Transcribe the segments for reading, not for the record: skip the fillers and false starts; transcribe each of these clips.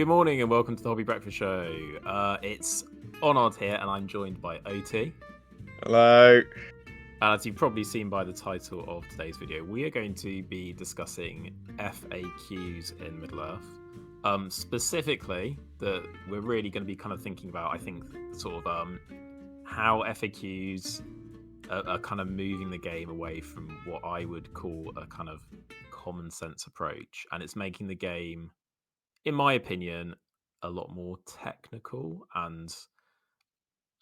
Good morning and welcome to the Hobby Breakfast Show. It's Onod here and I'm joined by OT. Hello. As you've probably seen by the title of today's video, we are going to be discussing FAQs in Middle-earth. Specifically, that we're really going to be kind of thinking about, I think, sort of how FAQs are kind of moving the game away from what I would call a kind of common sense approach. And it's making the game, in my opinion, a lot more technical and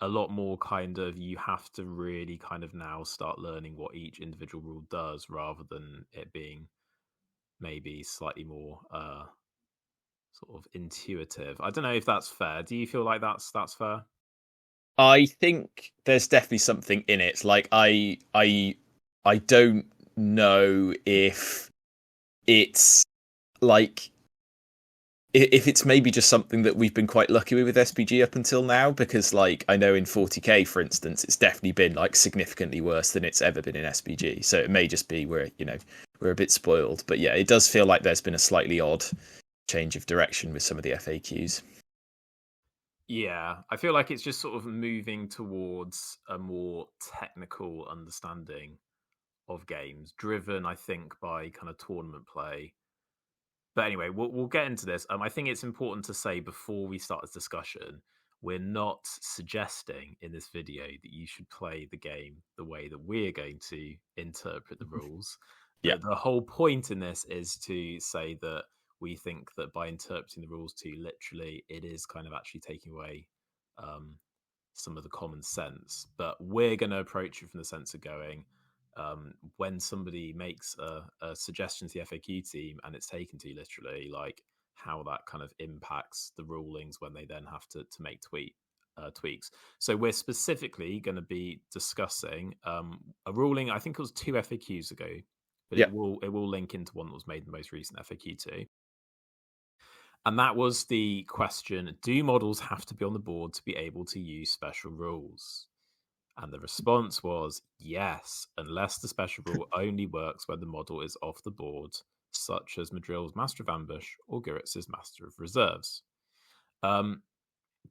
a lot more kind of you have to really kind of now start learning what each individual rule does rather than it being maybe slightly more sort of intuitive. I don't know if that's fair. Do you feel like that's fair? I think there's definitely something in it. Like I don't know if it's like if it's maybe just something that we've been quite lucky with SBG up until now, because like I know in 40k, for instance, it's definitely been like significantly worse than it's ever been in SBG. So it may just be we're a bit spoiled. But yeah, it does feel like there's been a slightly odd change of direction with some of the FAQs. Yeah, I feel like it's just sort of moving towards a more technical understanding of games, driven, I think, by kind of tournament play. But anyway, we'll get into this. I think it's important to say before we start this discussion, we're not suggesting in this video that you should play the game the way that we're going to interpret the rules. Yeah. The whole point in this is to say that we think that by interpreting the rules too literally, it is kind of actually taking away some of the common sense. But we're going to approach it from the sense of going, when somebody makes a suggestion to the FAQ team and it's taken too literally, like how that kind of impacts the rulings when they then have to make tweaks. So we're specifically going to be discussing a ruling. I think it was 2 FAQs ago, but it will link into one that was made in the most recent FAQ too. And that was the question: do models have to be on the board to be able to use special rules? And the response was yes, unless the special rule only works when the model is off the board, such as Madril's Master of Ambush or Guritz's Master of Reserves.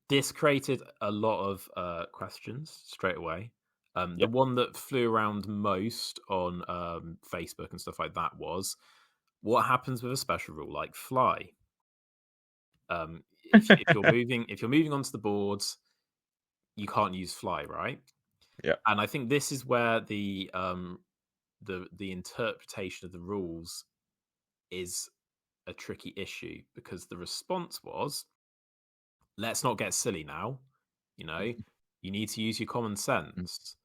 This created a lot of questions straight away. The one that flew around most on Facebook and stuff like that was, what happens with a special rule like fly? If you're moving onto the board, you can't use fly, right? Yeah. And I think this is where the interpretation of the rules is a tricky issue, because the response was, let's not get silly now. You need to use your common sense.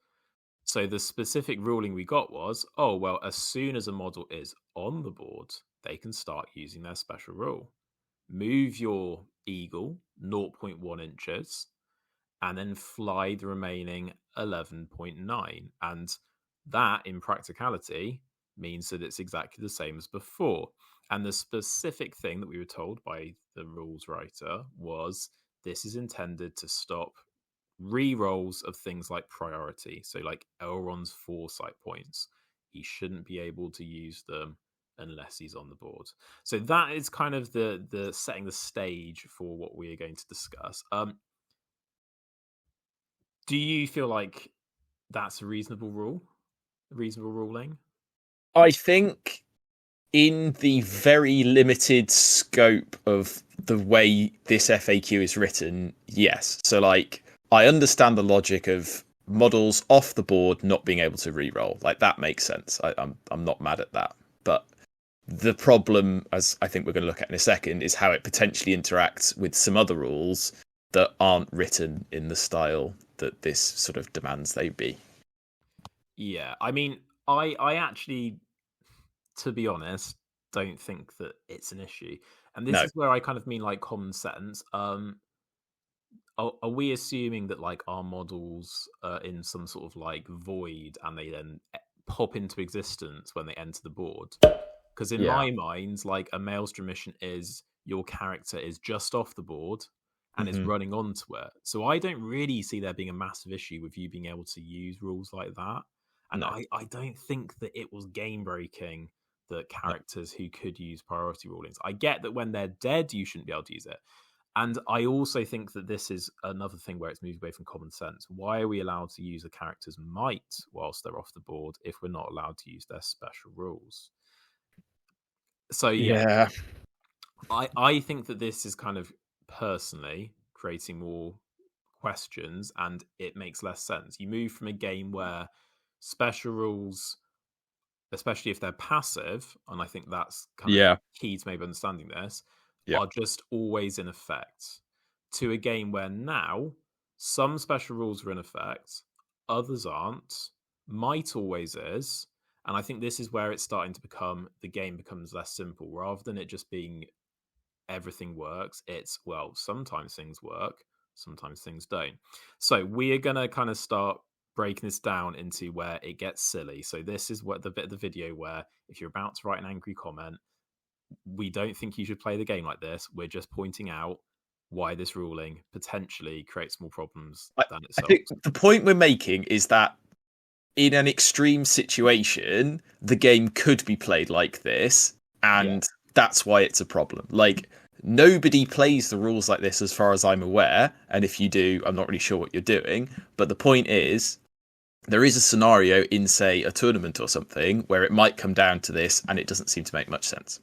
So the specific ruling we got was, oh, well, as soon as a model is on the board, they can start using their special rule. Move your eagle 0.1 inches and then fly the remaining 11.9. And that, in practicality, means that it's exactly the same as before. And the specific thing that we were told by the rules writer was, this is intended to stop re-rolls of things like priority. So like Elrond's foresight points. He shouldn't be able to use them unless he's on the board. So that is kind of the setting the stage for what we are going to discuss. Do you feel like that's a reasonable ruling? I think in the very limited scope of the way this FAQ is written, yes. So like, I understand the logic of models off the board not being able to reroll. Like, that makes sense. I'm not mad at that. But the problem, as I think we're going to look at in a second, is how it potentially interacts with some other rules that aren't written in the style that this sort of demands they be. Yeah, I mean, I actually, to be honest, don't think that it's an issue. And this is where I kind of mean like common sense. Are we assuming that like our models are in some sort of like void and they then pop into existence when they enter the board? Because in my mind, like a Maelstrom mission is your character is just off the board and is running onto it. So I don't really see there being a massive issue with you being able to use rules like that. And I don't think that it was game breaking that characters who could use priority rulings. I get that when they're dead, you shouldn't be able to use it. And I also think that this is another thing where it's moved away from common sense. Why are we allowed to use a character's might whilst they're off the board if we're not allowed to use their special rules? So Yeah. I think that this is kind of personally creating more questions and it makes less sense. You move from a game where special rules, especially if they're passive, and I think that's kind of Yeah. key to maybe understanding this, Yeah. are just always in effect, to a game where now some special rules are in effect, others aren't, might always is. And I think this is where it's starting to become, the game becomes less simple rather than it just being everything works. It's, well, sometimes things work, sometimes things don't. So we are going to kind of start breaking this down into where it gets silly. So this is what the bit of the video where if you're about to write an angry comment, we don't think you should play the game like this. We're just pointing out why this ruling potentially creates more problems than it I think solves. the point we're making is that in an extreme situation, the game could be played like this, and that's why it's a problem. Like, nobody plays the rules like this as far as I'm aware, and if you do, I'm not really sure what you're doing. But the point is, there is a scenario in, say, a tournament or something where it might come down to this, and it doesn't seem to make much sense.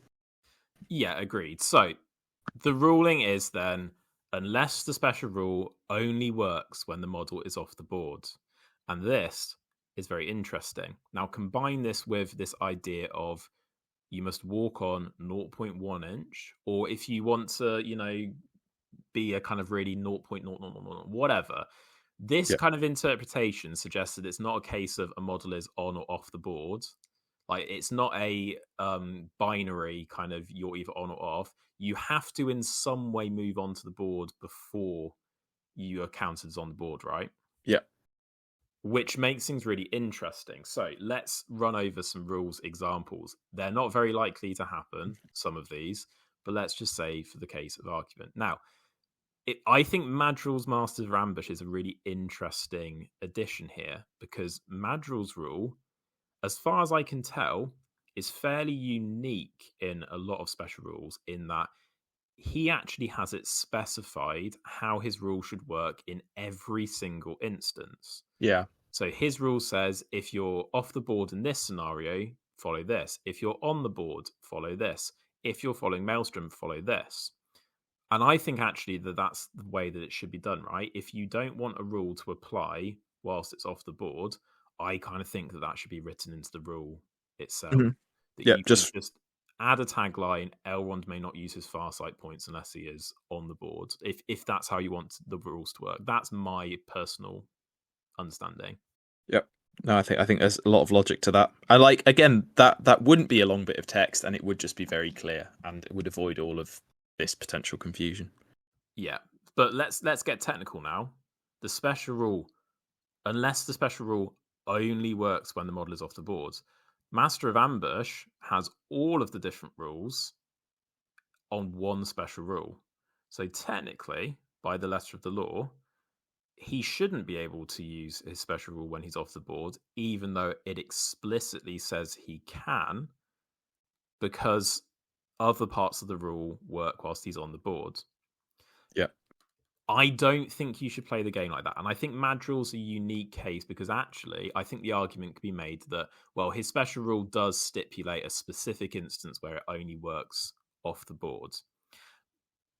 Yeah, agreed. So the ruling is then, unless the special rule only works when the model is off the board. And this is very interesting. Now, combine this with this idea of you must walk on 0.1 inch, or if you want to, be a kind of really 0.0000 whatever. This Yeah. kind of interpretation suggests that it's not a case of a model is on or off the board. Like, it's not a binary kind of you're either on or off. You have to in some way move onto the board before you are counted as on the board, right? Yeah. Which makes things really interesting. So let's run over some rules examples. They're not very likely to happen, some of these, but let's just say for the case of argument. Now, I think Madril's Masters of Ambush is a really interesting addition here, because Madril's rule, as far as I can tell, is fairly unique in a lot of special rules in that he actually has it specified how his rule should work in every single instance. Yeah. So his rule says if you're off the board in this scenario, follow this. If you're on the board, follow this. If you're following Maelstrom, follow this. And I think actually that that's the way that it should be done, right? If you don't want a rule to apply whilst it's off the board, I kind of think that that should be written into the rule itself. Mhm. That Yeah. you can just add a tagline, Elrond may not use his farsight points unless he is on the board. If that's how you want the rules to work. That's my personal understanding. Yep. No, I think there's a lot of logic to that. I like, again, that wouldn't be a long bit of text, and it would just be very clear, and it would avoid all of this potential confusion. Yeah, but let's get technical now. The special rule, unless the special rule only works when the model is off the board, Master of Ambush has all of the different rules on one special rule. So technically, by the letter of the law, he shouldn't be able to use his special rule when he's off the board, even though it explicitly says he can, because other parts of the rule work whilst he's on the board. Yeah. I don't think you should play the game like that. And I think Madril's a unique case because actually, I think the argument could be made that, well, his special rule does stipulate a specific instance where it only works off the board.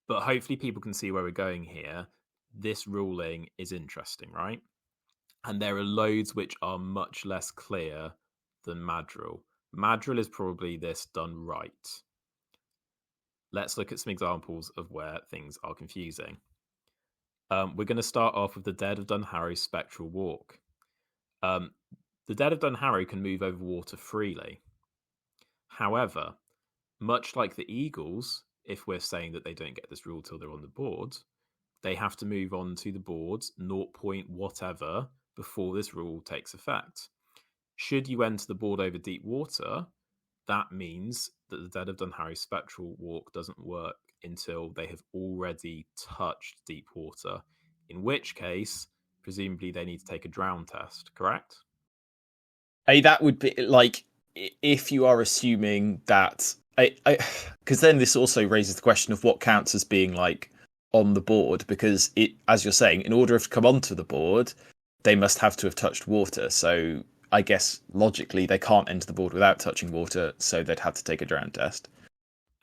But hopefully people can see where we're going here. This ruling is interesting, right? And there are loads which are much less clear than Madril. Madril is probably this done right. Let's look at some examples of where things are confusing. We're going to start off with the Dead of Dunharrow's Spectral Walk. The Dead of Dunharrow can move over water freely. However, much like the Eagles, if we're saying that they don't get this rule till they're on the board, they have to move on to the board 0. whatever before this rule takes effect. Should you enter the board over deep water, that means that the Dead of Dunharrow's Spectral Walk doesn't work until they have already touched deep water, in which case, presumably they need to take a drown test, correct? Hey, that would be like, if you are assuming that, because then this also raises the question of what counts as being like on the board, because it, as you're saying, in order to come onto the board, they must have to have touched water. So I guess logically they can't enter the board without touching water, so they'd have to take a drown test.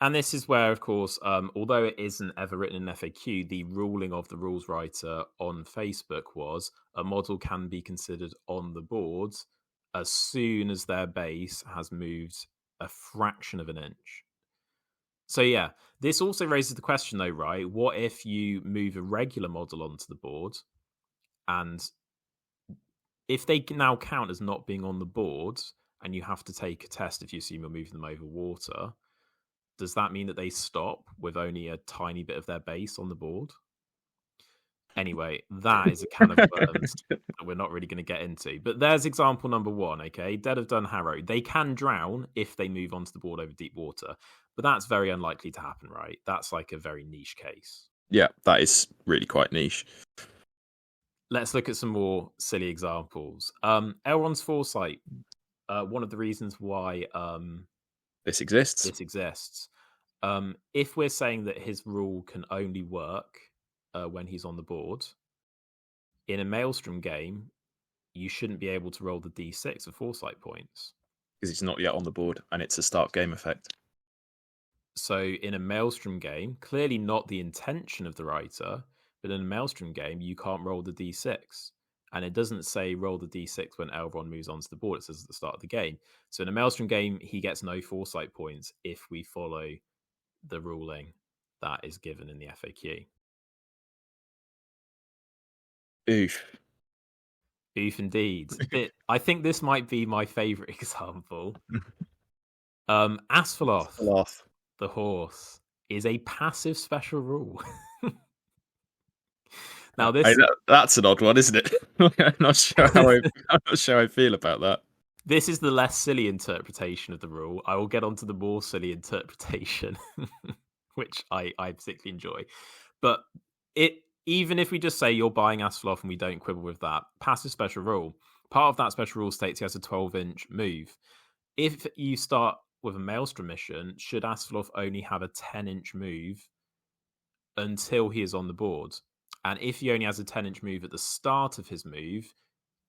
And this is where, of course, although it isn't ever written in FAQ, the ruling of the rules writer on Facebook was a model can be considered on the board as soon as their base has moved a fraction of an inch. So yeah, this also raises the question though, right? What if you move a regular model onto the board, and if they now count as not being on the board, and you have to take a test if you assume you're moving them over water, does that mean that they stop with only a tiny bit of their base on the board? Anyway, that is a can of worms that we're not really going to get into. But there's example number one, okay? Dead of Dun Harrow. They can drown if they move onto the board over deep water, but that's very unlikely to happen, right? That's like a very niche case. Yeah, that is really quite niche. Let's look at some more silly examples. Elrond's Foresight. One of the reasons why this exists. If we're saying that his rule can only work when he's on the board, in a Maelstrom game, you shouldn't be able to roll the D6 of Foresight points. Because he's not yet on the board, and it's a start game effect. So in a Maelstrom game, clearly not the intention of the writer, but in a Maelstrom game, you can't roll the D6. And it doesn't say roll the D6 when Elrond moves onto the board. It says at the start of the game. So in a Maelstrom game, he gets no Foresight points if we follow the ruling that is given in the FAQ. Oof. Oof indeed. I think this might be my favourite example. Asphalloth, the horse, is a passive special rule. Now that's an odd one, isn't it? I'm not sure how I feel about that. This is the less silly interpretation of the rule. I will get onto the more silly interpretation, which I particularly enjoy. But even if we just say you're buying Asphalloth and we don't quibble with that, passive special rule, part of that special rule states he has a 12-inch move. If you start with a Maelstrom mission, should Asphalloth only have a 10-inch move until he is on the board? And if he only has a 10-inch move at the start of his move,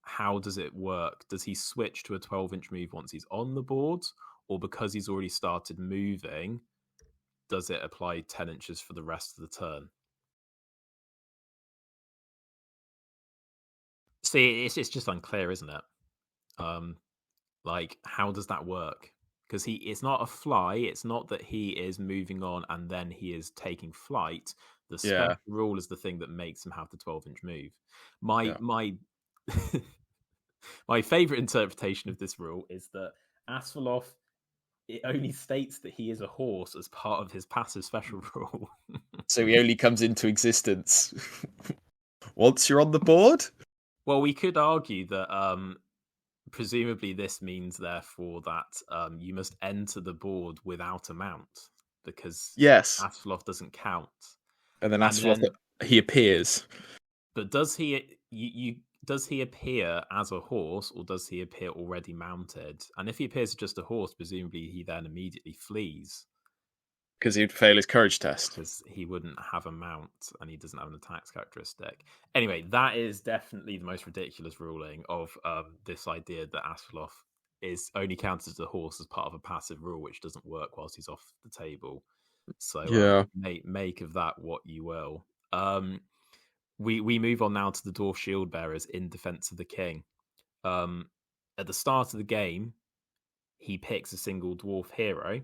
how does it work? Does he switch to a 12-inch move once he's on the board? Or because he's already started moving, does it apply 10 inches for the rest of the turn? See, it's just unclear, isn't it? Like, how does that work? Because it's not a fly. It's not that he is moving on and then he is taking flight. The special rule is the thing that makes him have the 12-inch move. My favorite interpretation of this rule is that Asphalloth, it only states that he is a horse as part of his passive special rule. So he only comes into existence once you're on the board? Well, we could argue that presumably this means, therefore, that you must enter the board without a mount, because Asphalloth doesn't count. And then Asphalloth, he appears. But does he appear as a horse, or does he appear already mounted? And if he appears as just a horse, presumably he then immediately flees. Because he'd fail his courage test. Because he wouldn't have a mount, and he doesn't have an attacks characteristic. Anyway, that is definitely the most ridiculous ruling of this idea that Asphalloth is only counted as a horse as part of a passive rule, which doesn't work whilst he's off the table. So make of that what you will. We move on now to the Dwarf Shield Bearers in Defense of the King. At the start of the game, he picks a single dwarf hero.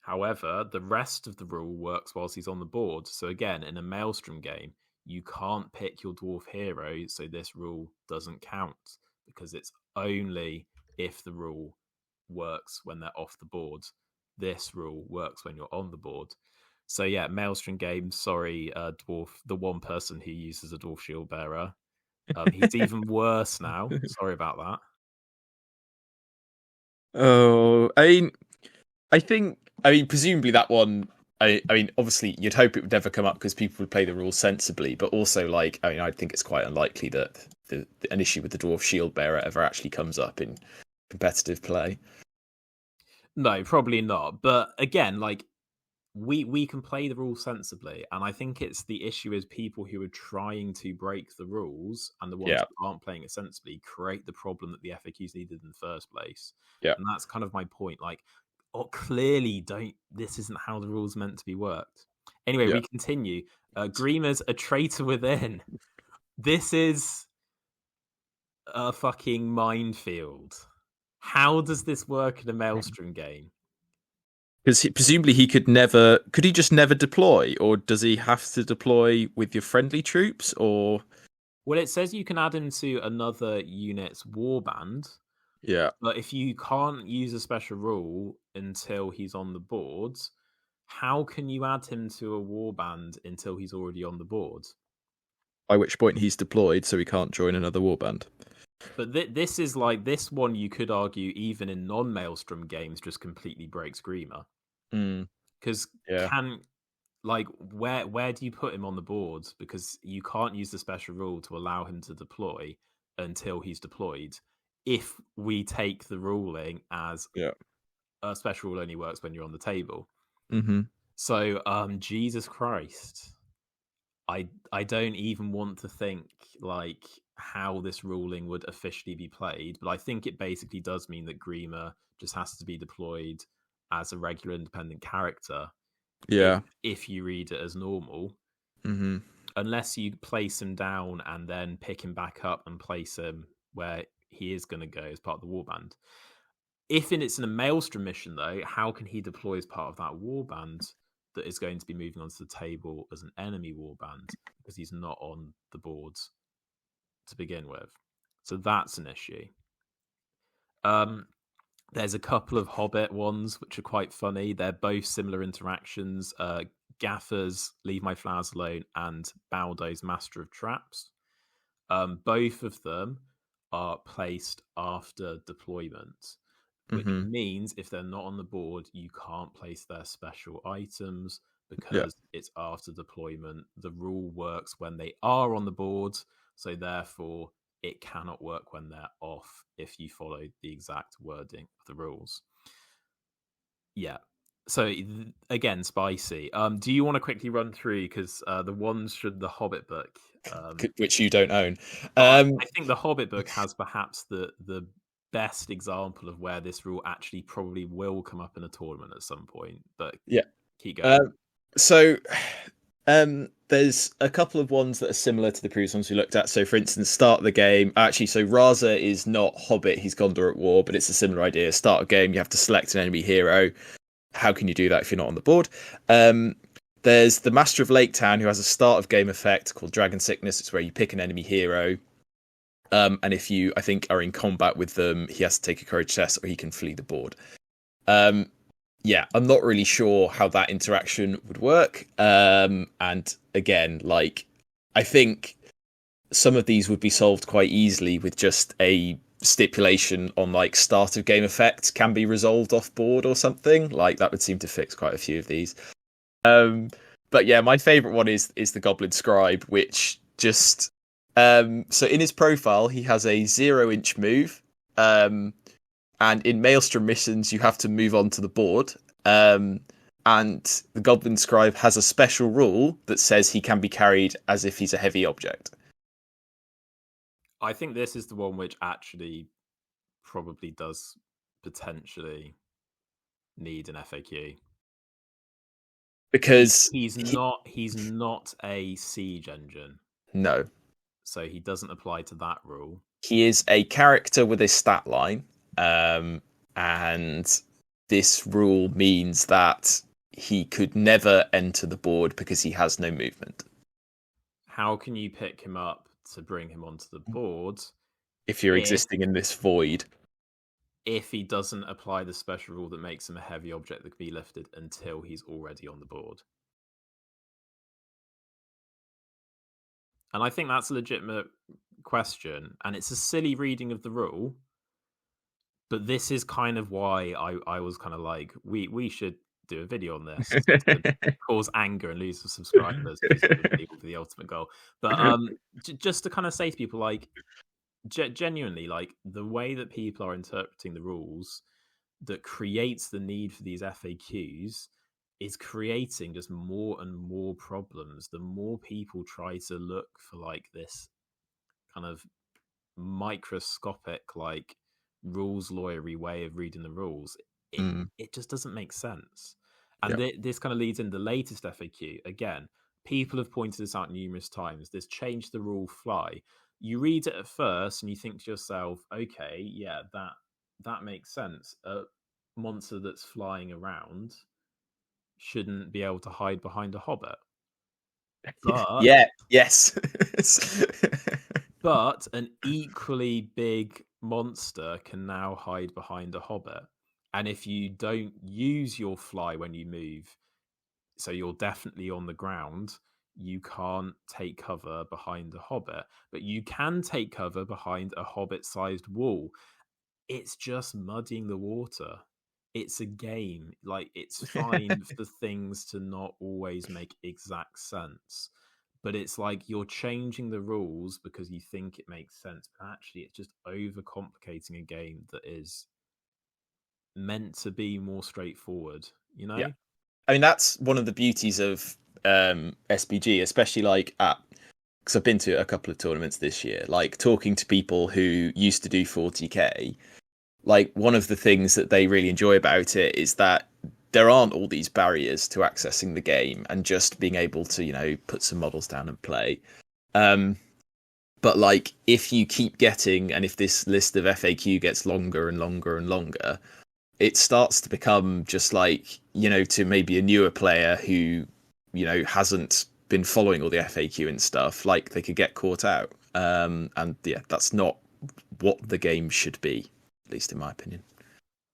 However, the rest of the rule works whilst he's on the board. So again, in a Maelstrom game, you can't pick your dwarf hero, so this rule doesn't count, because it's only if the rule works when they're off the board. This rule works when you're on the board. So yeah, Maelstrom game, sorry, dwarf, the one person who uses a dwarf shield bearer. He's even worse now. Sorry about that. Oh, I think presumably that one. I mean, obviously, you'd hope it would never come up because people would play the rules sensibly. But also, I think it's quite unlikely that an issue with the dwarf shield bearer ever actually comes up in competitive play. No, probably not. But again, like we can play the rules sensibly, and I think it's the issue is people who are trying to break the rules and the ones Yeah, who aren't playing it sensibly create the problem that the FAQs needed in the first place. yeah. And that's kind of my point. Like, oh, clearly, don't this isn't how the rules meant to be worked. Anyway, Yeah. we continue. Greema's a traitor within. This is a fucking minefield. How does this work in a Maelstrom game? Because presumably could he just never deploy, or does he have to deploy with your friendly troops, or Well, it says you can add him to another unit's warband, yeah, but if you can't use a special rule until he's on the board, how can you add him to a warband until he's already on the board? by which point he's deployed, so he can't join another warband. But this is like this one. You could argue even in non-Maelstrom games just completely breaks Grima because Yeah. can like where do you put him on the board? Because you can't use the special rule to allow him to deploy until he's deployed. If we take the ruling as Yeah. a special rule only works when you're on the table. Mm-hmm. So Jesus Christ. I don't even want to think like how this ruling would officially be played, but I think it basically does mean that Grima just has to be deployed as a regular independent character Yeah. if you read it as normal, Mm-hmm. unless you place him down and then pick him back up and place him where he is going to go as part of the warband. If it's in a Maelstrom mission, though, how can he deploy as part of that warband that is going to be moving onto the table as an enemy warband because he's not on the board to begin with? So that's an issue. There's a couple of Hobbit ones which are quite funny. They're both similar interactions. Gaffer's Leave My Flowers Alone and Baldo's Master of Traps. Both of them are placed after deployment, which Mm-hmm. means if they're not on the board, you can't place their special items Yeah. because it's after deployment. The rule works when they are on the board, so therefore it cannot work when they're off if you follow the exact wording of the rules. Yeah. So again, spicy. Do you want to quickly run through because the ones should the Hobbit book, Which you don't own. I think the Hobbit book has perhaps the best example of where this rule actually probably will come up in a tournament at some point. But Yeah. keep going. So there's a couple of ones that are similar to the previous ones we looked at. So for instance, start of the game. Actually, so Raza is not Hobbit, he's Gondor at war, but it's a similar idea. Start of game, you have to select an enemy hero. How can you do that if you're not on the board? There's the Master of Lake Town, who has a start of game effect called Dragon Sickness. It's where you pick an enemy hero. And if you, I think, are in combat with them, he has to take a courage test or he can flee the board. Yeah, I'm not really sure how that interaction would work. And again, like, I think some of these would be solved quite easily with just a stipulation on like start of game effects can be resolved off board or something. Like that would seem to fix quite a few of these. But yeah, my favorite one is the Goblin Scribe, which just so in his profile he has a 0-inch move. And in Maelstrom missions, you have to move on to the board. And the Goblin Scribe has a special rule that says he can be carried as if he's a heavy object. I think this is the one which actually probably does potentially need an FAQ. Because he's not a siege engine. No. So he doesn't apply to that rule. He is a character with a stat line. And this rule means that he could never enter the board because he has no movement. How can you pick him up to bring him onto the board if you're existing in this void? If he doesn't apply the special rule that makes him a heavy object that can be lifted until he's already on the board. And I think that's a legitimate question. And it's a silly reading of the rule. But this is kind of why I was kind of like, we should do a video on this to cause anger and lose some subscribers for the ultimate goal. But just to kind of say to people, like, genuinely, like, the way that people are interpreting the rules that creates the need for these FAQs is creating just more and more problems. The more people try to look for like this kind of microscopic, like rules lawyery way of reading the rules, it just doesn't make sense. And Yeah. this kind of leads in the latest FAQ. Again, people have pointed this out numerous times. This change the rule fly. You read it at first and you think to yourself, okay, yeah, that makes sense. A monster that's flying around shouldn't be able to hide behind a hobbit. But Yeah. Yes. but an equally big monster can now hide behind a hobbit. And if you don't use your fly when you move, so you're definitely on the ground, you can't take cover behind a hobbit, but you can take cover behind a hobbit-sized wall. It's just muddying the water. It's a game. Like, it's fine for things to not always make exact sense, but it's like you're changing the rules because you think it makes sense, but actually it's just overcomplicating a game that is meant to be more straightforward, you Yeah. know? I mean, that's one of the beauties of SBG, especially like at, because I've been to a couple of tournaments this year, like talking to people who used to do 40k. Like, one of the things that they really enjoy about it is that there aren't all these barriers to accessing the game and just being able to, you know, put some models down and play. But like, if you keep getting, and if this list of FAQ gets longer and longer and longer, it starts to become just like, you know, to maybe a newer player who, you know, hasn't been following all the FAQ and stuff, like they could get caught out. And yeah, that's not what the game should be, at least in my opinion.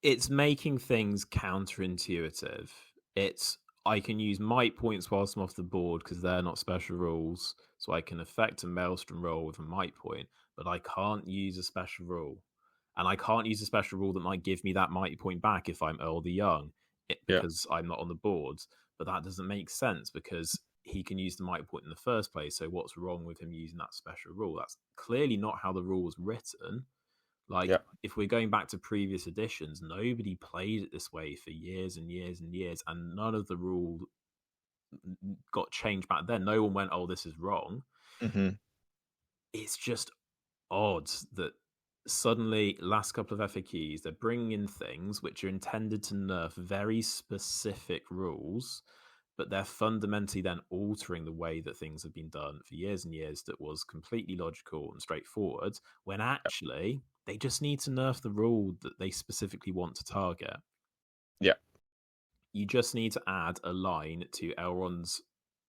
It's making things counterintuitive. It's I can use might points whilst I'm off the board because they're not special rules, so I can affect a maelstrom roll with a might point, but I can't use a special rule. And I can't use a special rule that might give me that mighty point back if I'm old or young, Yeah. because I'm not on the board. But that doesn't make sense because he can use the mighty point in the first place. So what's wrong with him using that special rule? That's clearly not how the rule was written. Like, Yeah. if we're going back to previous editions, nobody played it this way for years and years and years, and none of the rule got changed back then. No one went, "Oh, this is wrong." Mm-hmm. It's just odd that suddenly, last couple of FAQs, they're bringing in things which are intended to nerf very specific rules, but they're fundamentally then altering the way that things have been done for years and years that was completely logical and straightforward, when actually they just need to nerf the rule that they specifically want to target. Yeah. You just need to add a line to Elrond's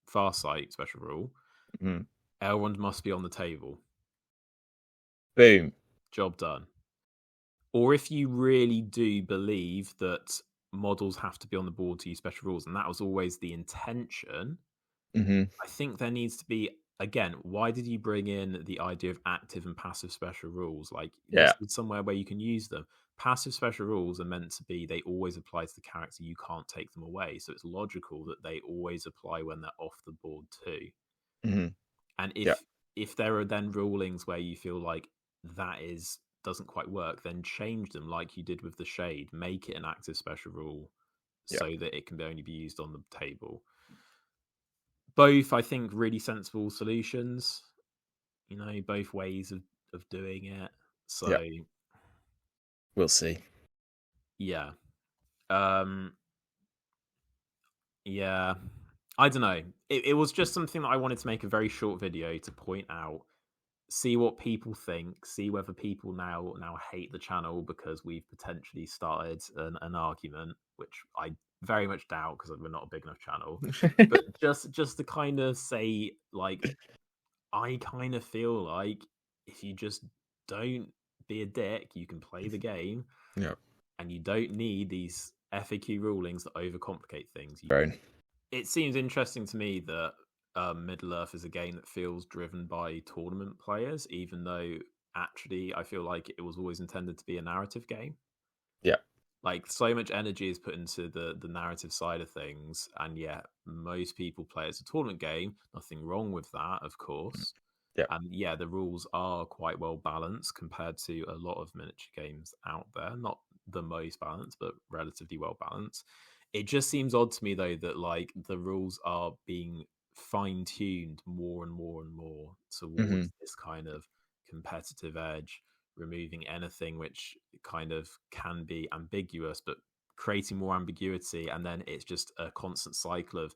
Farsight special rule. Mm-hmm. Elrond must be on the table. Boom. Job done. Or if you really do believe that models have to be on the board to use special rules, and that was always the intention, Mm-hmm. I think there needs to be, again, why did you bring in the idea of active and passive special rules? Like, Yeah. this is somewhere where you can use them. Passive special rules are meant to be, they always apply to the character, you can't take them away. So it's logical that they always apply when they're off the board too. Mm-hmm. And Yeah. if there are then rulings where you feel like that doesn't quite work, then change them like you did with the shade. Make it an active special rule Yeah. so that it can only be used on the table. Both, I think, really sensible solutions. You know, both ways of doing it. So Yeah. We'll see. yeah. Yeah. I don't know. It was just something that I wanted to make a very short video to point out, see what people think, see whether people now hate the channel because we've potentially started an argument, which I very much doubt because we're not a big enough channel. But just to kind of say, like, I kind of feel like if you just don't be a dick, you can play the game, Yeah. and you don't need these FAQ rulings that overcomplicate things. Right. It seems interesting to me that Middle Earth is a game that feels driven by tournament players, even though actually I feel like it was always intended to be a narrative game. Yeah. Like, so much energy is put into the narrative side of things, and yet most people play it as a tournament game. Nothing wrong with that, of course. Yeah. And the rules are quite well balanced compared to a lot of miniature games out there. Not the most balanced, but relatively well balanced. It just seems odd to me though that like the rules are being fine tuned more and more and more towards this kind of competitive edge, removing anything which kind of can be ambiguous, but creating more ambiguity. And then it's just a constant cycle of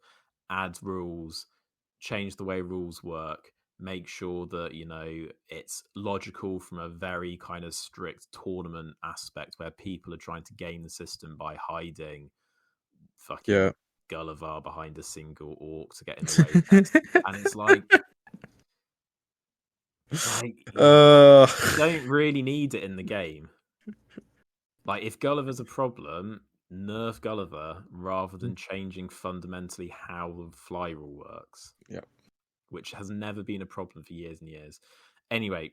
add rules, change the way rules work, make sure that, you know, it's logical from a very kind of strict tournament aspect where people are trying to game the system by hiding fucking Yeah. Gulliver behind a single orc to get in the way test. And it's like you don't really need it in the game. Like, if Gulliver's a problem, nerf Gulliver rather than changing fundamentally how the fly rule works. Yeah. Which has never been a problem for years and years. Anyway,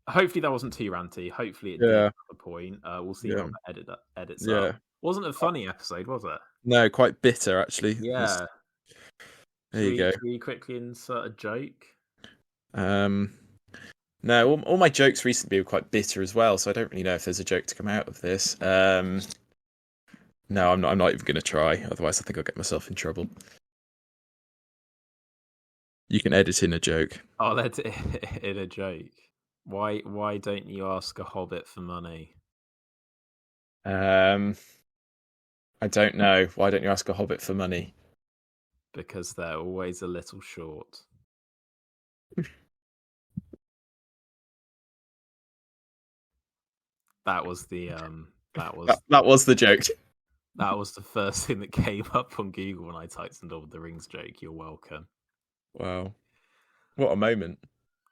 hopefully that wasn't too ranty. Hopefully it did have a point. We'll see how that edits up. Wasn't a funny episode, was it? No, quite bitter actually. Yeah. There you go. Should we quickly insert a joke? No, all my jokes recently were quite bitter as well, so I don't really know if there's a joke to come out of this. No, I'm not even going to try. Otherwise, I think I'll get myself in trouble. You can edit in a joke. I'll edit in a joke. Why don't you ask a hobbit for money? I don't know. Why don't you ask a hobbit for money? Because they're always a little short. That was the that was the joke. That was the first thing that came up on Google when I typed in Lord of the Rings joke. You're welcome. Wow. What a moment.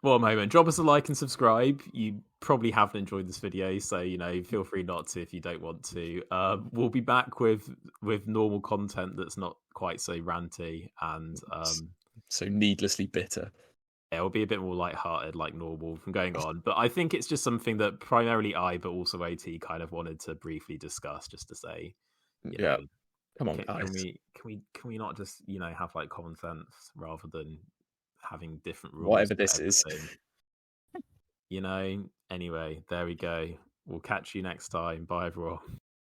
What a moment. Drop us a like and subscribe. You probably haven't enjoyed this video, so, you know, feel free not to if you don't want to. We'll be back with normal content that's not quite so ranty and so needlessly bitter. It'll be a bit more lighthearted like normal from going on. But I think it's just something that primarily I, but also OT kind of wanted to briefly discuss, just to say, you know, come on, guys. Can we not just, you know, have like common sense rather than having different rules? Whatever this is. You know, anyway, there we go. We'll catch you next time. Bye, everyone.